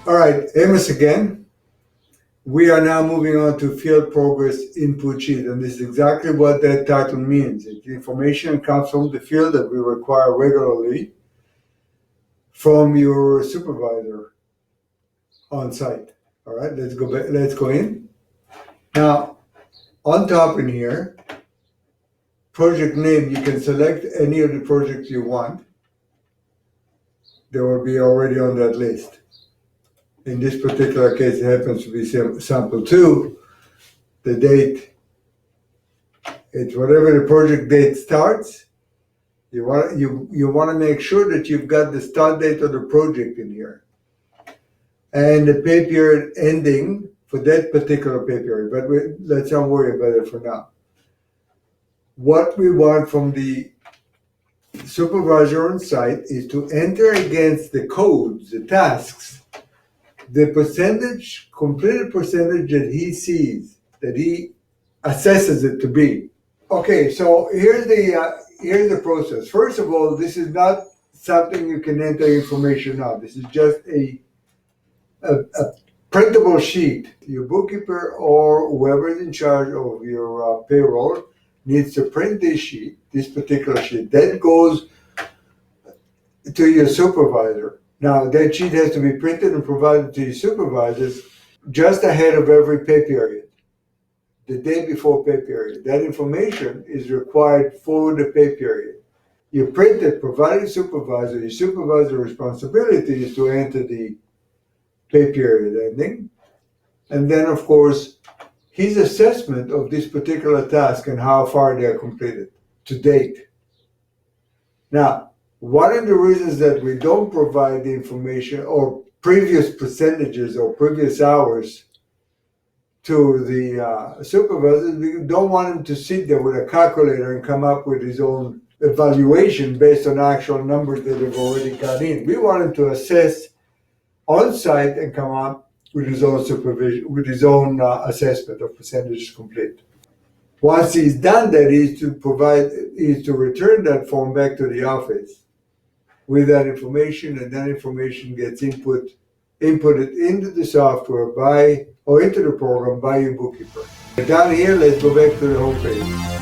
All right, Amos again. We are now moving on to Field Progress Input Sheet, and this is exactly what that title means. It's information comes from the field that we require regularly from your supervisor on site. All right, let's go back. Let's go in. Now, on top in here, project name, you can select any of the projects you want. They will be already on that list. In this particular case, it happens to be sample 2. The date, it's whatever the project date starts. You want to make sure that you've got the start date of the project in here. And the pay period ending for that particular pay period. But let's not worry about it for now. What we want from the supervisor on site is to enter against the codes, the tasks, the percentage, completed percentage that he sees, that he assesses it to be. Okay, so here's the process. First of all, this is not something you can enter information on. This is just a printable sheet. Your bookkeeper or whoever is in charge of your payroll needs to print this sheet, this particular sheet. Then goes to your supervisor. Now, that sheet has to be printed and provided to your supervisors just ahead of every pay period, the day before pay period. That information is required for the pay period. You print it, provide your supervisor. Your supervisor's responsibility is to enter the pay period ending. And then, of course, his assessment of this particular task and how far they are completed to date. Now, one of the reasons that we don't provide the information or previous percentages or previous hours to the supervisors, we don't want him to sit there with a calculator and come up with his own evaluation based on actual numbers that they've already got in. We want him to assess on site and come up with his own supervision, with his own assessment of percentage complete. Once he's done that, he's to return that form back to the office with that information, and that information gets inputted into the software into the program by your bookkeeper. Down here, let's go back to the home page.